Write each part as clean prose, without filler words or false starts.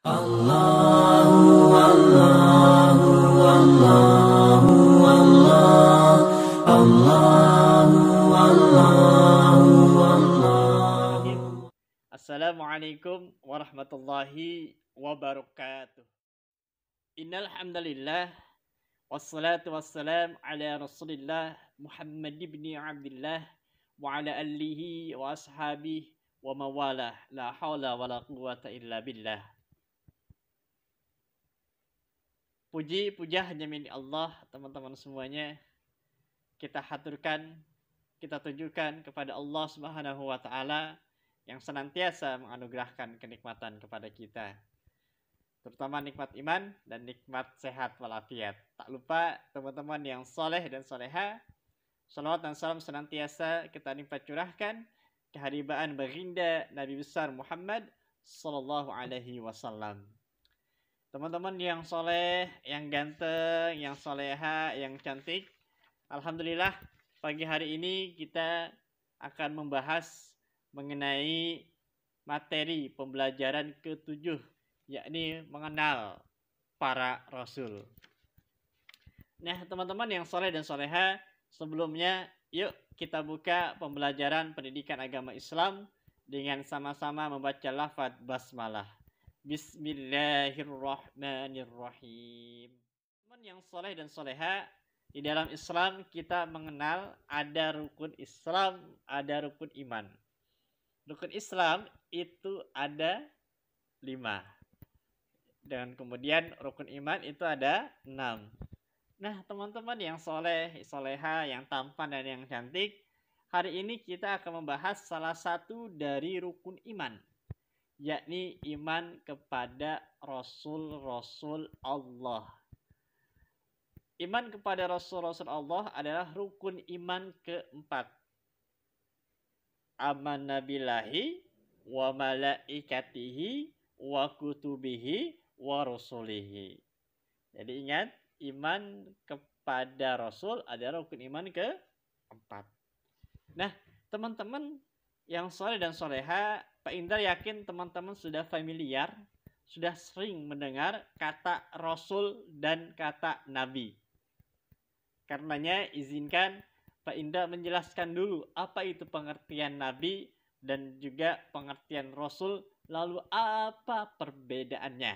Allahu Allahu Allahu Allah Allahu Allahu Allah. Assalamualaikum warahmatullahi wabarakatuh. Innal hamdalillah wassalatu wassalam ala Rasulillah Muhammad ibn Abdullah wa ala alihi wa ashabihi wa mawalah. La haula wala quwata illa billah. Puji-puja hanya milik Allah, teman-teman semuanya. Kita haturkan, kita tunjukkan kepada Allah Subhanahu wa taala yang senantiasa menganugerahkan kenikmatan kepada kita, terutama nikmat iman dan nikmat sehat walafiat. Tak lupa teman-teman yang soleh dan soleha, salawat dan salam senantiasa kita limpah curahkan keharibaan baginda Nabi besar Muhammad sallallahu alaihi wasallam. Teman-teman yang soleh, yang ganteng, yang soleha, yang cantik, alhamdulillah pagi hari ini kita akan membahas mengenai materi pembelajaran ke-7, yakni mengenal para rasul. Nah, teman-teman yang soleh dan soleha, sebelumnya yuk kita buka pembelajaran pendidikan agama Islam dengan sama-sama membaca lafaz basmalah. Bismillahirrahmanirrahim. Teman yang soleh dan soleha, di dalam Islam kita mengenal ada rukun Islam, ada rukun iman. Rukun Islam itu ada 5. Dan kemudian rukun iman itu ada 6. Nah, teman-teman yang soleh, soleha, yang tampan dan yang cantik, hari ini kita akan membahas salah satu dari rukun iman, yakni iman kepada Rasul-Rasul Allah. Iman kepada Rasul-Rasul Allah adalah rukun iman keempat. Amanna billahi wa malaikatihi wa kutubihi wa rusulihi. Jadi ingat, iman kepada Rasul adalah rukun iman keempat. Nah, teman-teman yang soleh dan soleha, Pak Indra yakin teman-teman sudah familiar, sudah sering mendengar kata Rasul dan kata Nabi. Karenanya izinkan Pak Indra menjelaskan dulu apa itu pengertian Nabi dan juga pengertian Rasul, lalu apa perbedaannya.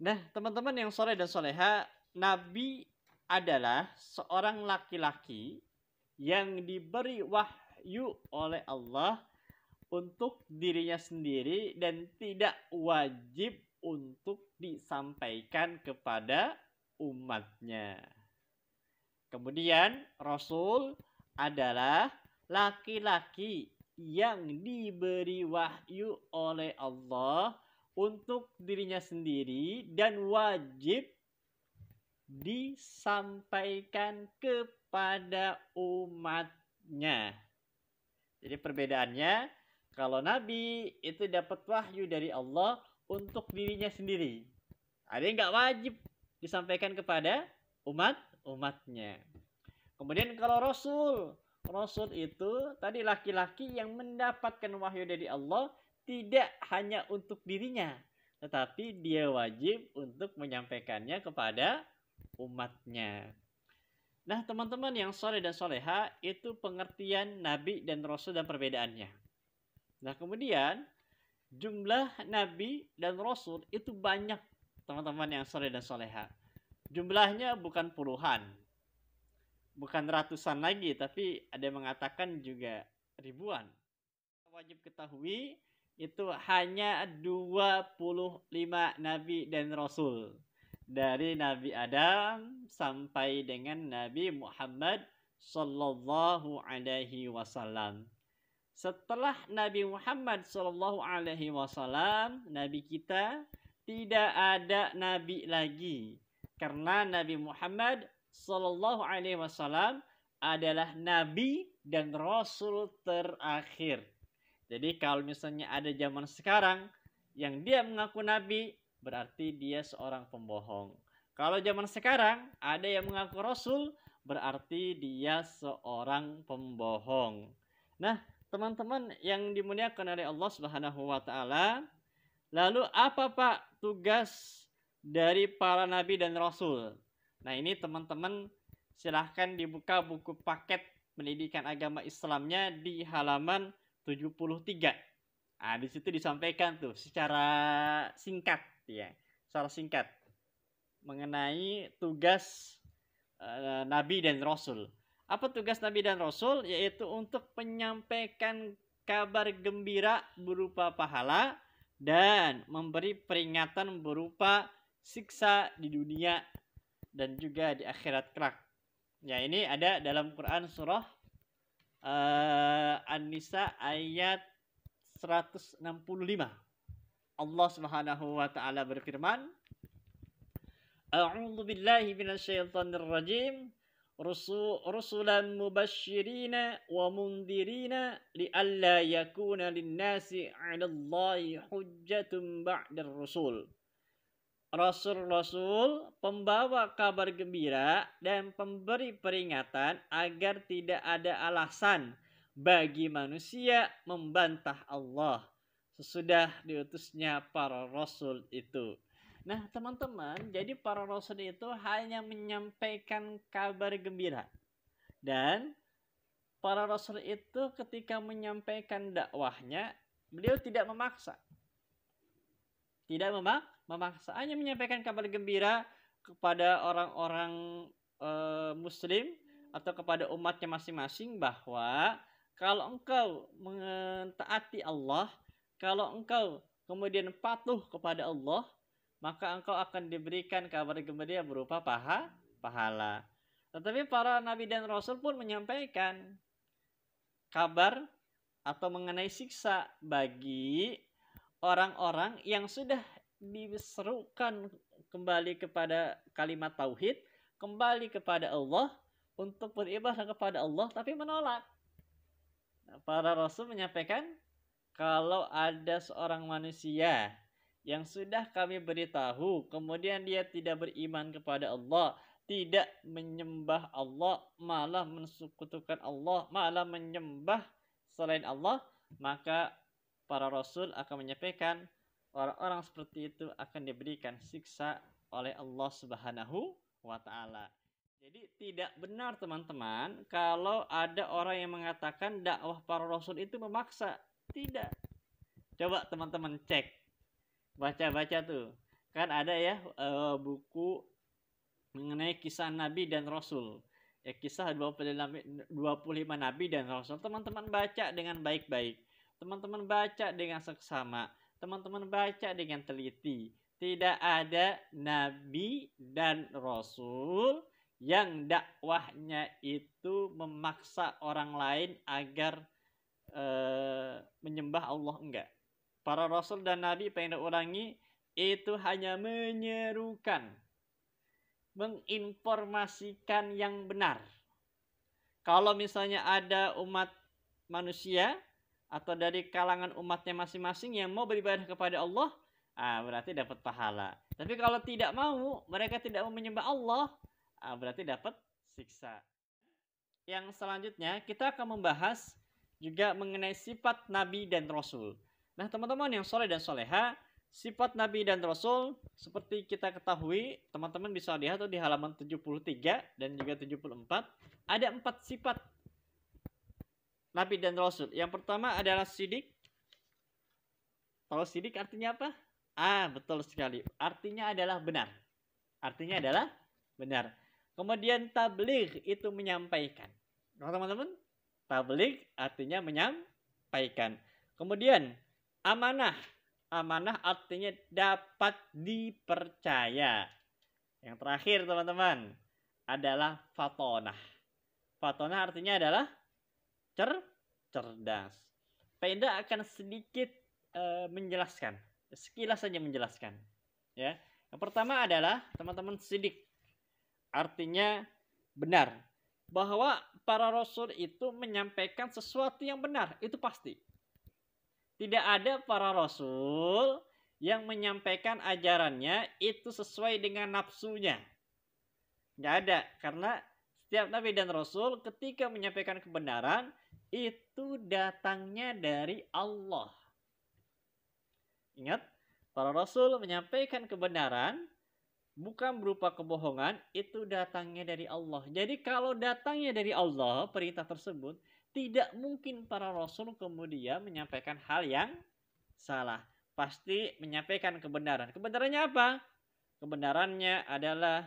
Nah, teman-teman yang soleh dan soleha, Nabi adalah seorang laki-laki yang diberi wahyu oleh Allah untuk dirinya sendiri dan tidak wajib untuk disampaikan kepada umatnya. Kemudian Rasul adalah laki-laki yang diberi wahyu oleh Allah untuk dirinya sendiri dan wajib disampaikan kepada umatnya. Jadi perbedaannya, kalau Nabi itu dapat wahyu dari Allah untuk dirinya sendiri, ada yang nggak wajib disampaikan kepada umatnya. Kemudian kalau Rasul itu tadi laki-laki yang mendapatkan wahyu dari Allah tidak hanya untuk dirinya, tetapi dia wajib untuk menyampaikannya kepada umatnya. Nah, teman-teman yang soleh dan soleha, itu pengertian Nabi dan Rasul dan perbedaannya. Nah, kemudian jumlah Nabi dan Rasul itu banyak, teman-teman yang soleh dan soleha. Jumlahnya bukan puluhan, bukan ratusan lagi, tapi ada yang mengatakan juga ribuan. Wajib ketahui itu hanya 25 Nabi dan Rasul. Dari Nabi Adam sampai dengan Nabi Muhammad sallallahu alaihi wasallam. Setelah Nabi Muhammad sallallahu alaihi wasallam, Nabi kita, tidak ada Nabi lagi. Karena Nabi Muhammad sallallahu alaihi wasallam adalah Nabi dan Rasul terakhir. Jadi kalau misalnya ada zaman sekarang yang dia mengaku Nabi, berarti dia seorang pembohong. Kalau zaman sekarang ada yang mengaku Rasul, berarti dia seorang pembohong. Nah, teman-teman yang dimuliakan oleh Allah Subhanahu wa taala, Lalu apa Pak tugas dari para nabi dan rasul? Nah ini teman-teman silahkan dibuka buku paket pendidikan agama Islamnya di halaman 73. Nah, di situ disampaikan tuh secara singkat ya, secara singkat mengenai tugas nabi dan rasul. Apa tugas nabi dan rasul? Yaitu untuk menyampaikan kabar gembira berupa pahala dan memberi peringatan berupa siksa di dunia dan juga di akhirat kelak. Ya, ini ada dalam Quran surah An-Nisa ayat 165. Allah Subhanahu wa taala berfirman, A'udzu billahi minasyaitonir rajim. Rusulan mubashshirina wa mundhirina li'alla yakuna lin-nasi 'alallahi hujjatun ba'dar rusul. Rasul-rasul pembawa kabar gembira dan pemberi peringatan agar tidak ada alasan bagi manusia membantah Allah sesudah diutusnya para rasul itu. Nah teman-teman, jadi para rasul itu hanya menyampaikan kabar gembira. Dan para rasul itu ketika menyampaikan dakwahnya, beliau tidak memaksa. Tidak memaksa, hanya menyampaikan kabar gembira kepada orang-orang muslim atau kepada umatnya masing-masing bahwa kalau engkau mentaati Allah, kalau engkau kemudian patuh kepada Allah, maka engkau akan diberikan kabar gembira berupa pahala. Tetapi para nabi dan rasul pun menyampaikan kabar atau mengenai siksa bagi orang-orang yang sudah diserukan kembali kepada kalimat tauhid, kembali kepada Allah untuk beribadah kepada Allah tapi menolak. Nah, para rasul menyampaikan kalau ada seorang manusia yang sudah kami beritahu kemudian dia tidak beriman kepada Allah, tidak menyembah Allah, malah mensekutukan Allah, malah menyembah selain Allah, maka para rasul akan menyampaikan orang-orang seperti itu akan diberikan siksa oleh Allah Subhanahu wa taala. Jadi tidak benar teman-teman kalau ada orang yang mengatakan dakwah para rasul itu memaksa. Tidak. Coba teman-teman cek. Baca-baca tuh. Kan ada ya buku mengenai kisah nabi dan rasul. Ya kisah 25 nabi dan rasul. Teman-teman baca dengan baik-baik. Teman-teman baca dengan seksama, teman-teman baca dengan teliti. Tidak ada nabi dan rasul yang dakwahnya itu memaksa orang lain agar menyembah Allah, enggak. Para rasul dan nabi, pengen ulangi, itu hanya menyerukan, menginformasikan yang benar. Kalau misalnya ada umat manusia atau dari kalangan umatnya masing-masing yang mau beribadah kepada Allah, berarti dapat pahala. Tapi kalau tidak mau, mereka tidak mau menyembah Allah, berarti dapat siksa. Yang selanjutnya kita akan membahas juga mengenai sifat Nabi dan Rasul. Nah teman-teman yang soleh dan soleha, sifat Nabi dan Rasul seperti kita ketahui, teman-teman bisa lihat di halaman 73 dan juga 74, ada 4 sifat Nabi dan Rasul. Yang pertama adalah sidik. Tahu sidik artinya apa? Betul sekali. Artinya adalah benar. Artinya adalah benar. Kemudian tabligh itu menyampaikan. Teman-teman, tabligh artinya menyampaikan. Kemudian amanah. Amanah artinya dapat dipercaya. Yang terakhir teman-teman adalah fatonah. Fatonah artinya adalah cerdas. Penda akan sedikit menjelaskan, sekilas saja menjelaskan. Ya, yang pertama adalah teman-teman sidik, artinya benar. Bahwa para rasul itu menyampaikan sesuatu yang benar, itu pasti. Tidak ada para rasul yang menyampaikan ajarannya itu sesuai dengan nafsunya. Nggak ada, karena setiap nabi dan rasul ketika menyampaikan kebenaran itu datangnya dari Allah. Ingat, Para rasul menyampaikan kebenaran bukan berupa kebohongan, itu datangnya dari Allah. Jadi kalau datangnya dari Allah, perintah tersebut, tidak mungkin para rasul kemudian menyampaikan hal yang salah. Pasti menyampaikan kebenaran. Kebenarannya apa? Kebenarannya adalah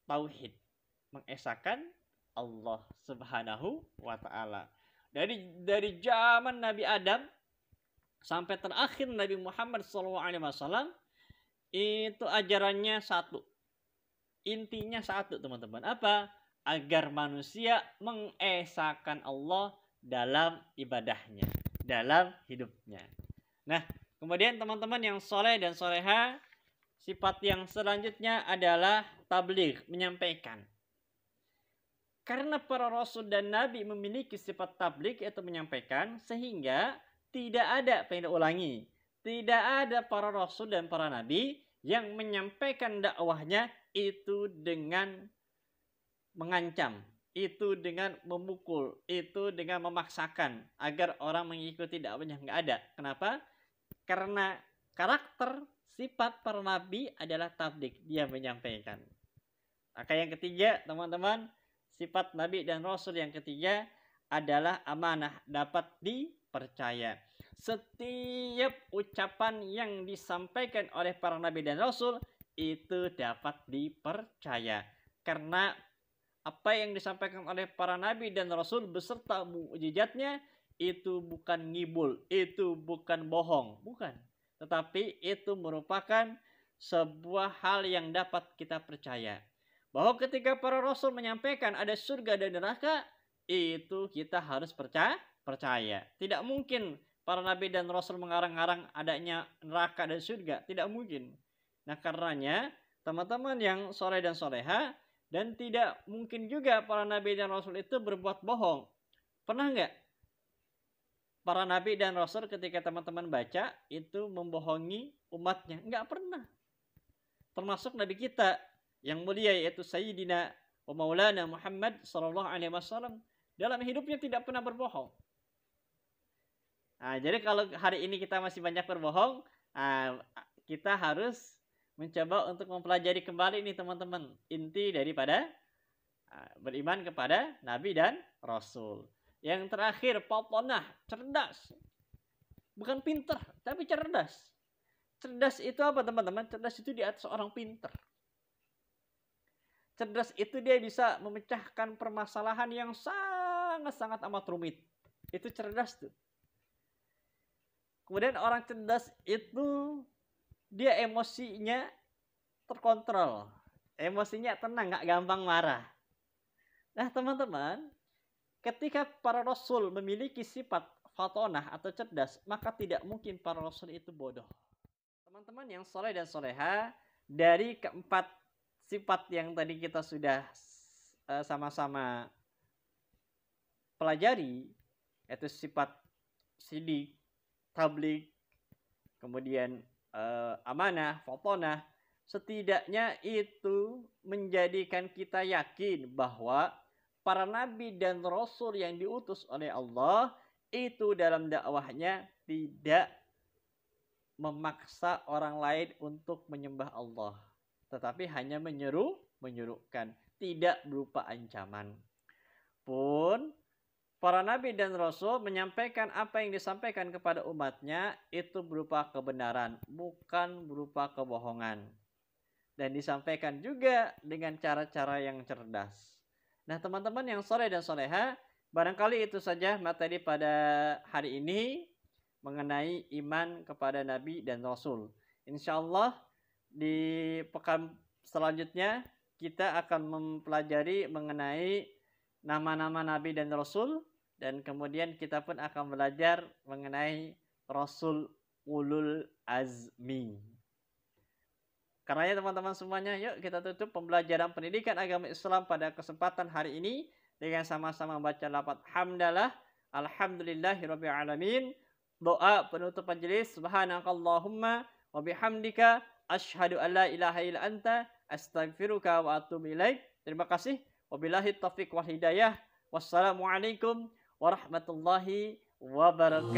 tauhid, mengesahkan Allah Subhanahu wa taala. Dari zaman Nabi Adam sampai terakhir Nabi Muhammad SAW, itu ajarannya satu. Intinya satu, teman-teman. Apa? Agar manusia mengesahkan Allah dalam ibadahnya, dalam hidupnya. Nah, kemudian teman-teman yang soleh dan soleha, sifat yang selanjutnya adalah tabligh, menyampaikan. Karena para rasul dan nabi memiliki sifat tabligh, yaitu menyampaikan, sehingga tidak ada, pengen ulangi, tidak ada para rasul dan para nabi yang menyampaikan dakwahnya itu dengan mengancam, itu dengan memukul, itu dengan memaksakan agar orang mengikuti dakwahnya. Nggak ada. Kenapa? Karena karakter sifat para nabi adalah tabligh, dia menyampaikan. Maka yang ketiga, teman-teman, sifat nabi dan rasul yang ketiga adalah amanah, dapat dipercaya. Setiap ucapan yang disampaikan oleh para nabi dan rasul itu dapat dipercaya. Karena apa yang disampaikan oleh para nabi dan rasul beserta mukjizatnya itu bukan ngibul, itu bukan bohong, bukan. Tetapi itu merupakan sebuah hal yang dapat kita percaya. Bahwa ketika para rasul menyampaikan ada surga dan neraka, itu kita harus percaya. Tidak mungkin para nabi dan rasul mengarang-arang adanya neraka dan surga. Tidak mungkin. Nah, karenanya teman-teman yang soleh dan soleha, dan tidak mungkin juga para nabi dan rasul itu berbuat bohong. Pernah nggak para nabi dan rasul ketika teman-teman baca itu membohongi umatnya? Nggak pernah. Termasuk nabi kita yang mulia, yaitu Sayyidina wa Maulana Muhammad SAW, dalam hidupnya tidak pernah berbohong. Nah, jadi kalau hari ini kita masih banyak berbohong, kita harus mencoba untuk mempelajari kembali nih teman-teman, inti daripada beriman kepada Nabi dan Rasul. Yang terakhir, fatonah, cerdas. Bukan pinter, tapi cerdas. Cerdas itu apa teman-teman? Cerdas itu di atas orang pinter. Cerdas itu dia bisa memecahkan permasalahan yang sangat-sangat amat rumit. Itu cerdas tuh. Kemudian orang cerdas itu dia emosinya terkontrol. Emosinya tenang, gak gampang marah. Nah teman-teman, ketika para rasul memiliki sifat fatonah atau cerdas, maka tidak mungkin para rasul itu bodoh. Teman-teman yang soleh dan soleha, dari keempat sifat yang tadi kita sudah sama-sama pelajari, yaitu sifat sidik, tabligh, kemudian amanah, fatonah, setidaknya itu menjadikan kita yakin bahwa para nabi dan rasul yang diutus oleh Allah itu dalam dakwahnya tidak memaksa orang lain untuk menyembah Allah, tetapi hanya menyerukan, tidak berupa ancaman. Pun para nabi dan rasul menyampaikan apa yang disampaikan kepada umatnya itu berupa kebenaran, bukan berupa kebohongan. Dan disampaikan juga dengan cara-cara yang cerdas. Nah teman-teman yang soleh dan soleha, barangkali itu saja materi pada hari ini mengenai iman kepada nabi dan rasul. InsyaAllah di pekan selanjutnya kita akan mempelajari mengenai nama-nama nabi dan rasul, dan kemudian kita pun akan belajar mengenai rasul ulul azmi. Karena teman-teman semuanya, yuk kita tutup pembelajaran pendidikan agama Islam pada kesempatan hari ini dengan sama-sama membaca lafaz hamdalah, alhamdulillahirabbil alamin. Doa penutup majelis, subhanakallahumma wa bihamdika asyhadu an la ilaha illa anta astaghfiruka wa atubu ilaik. Terima kasih. Wabillahi taufiq wal hidayah. Wassalamualaikum warahmatullahi wabarakatuh.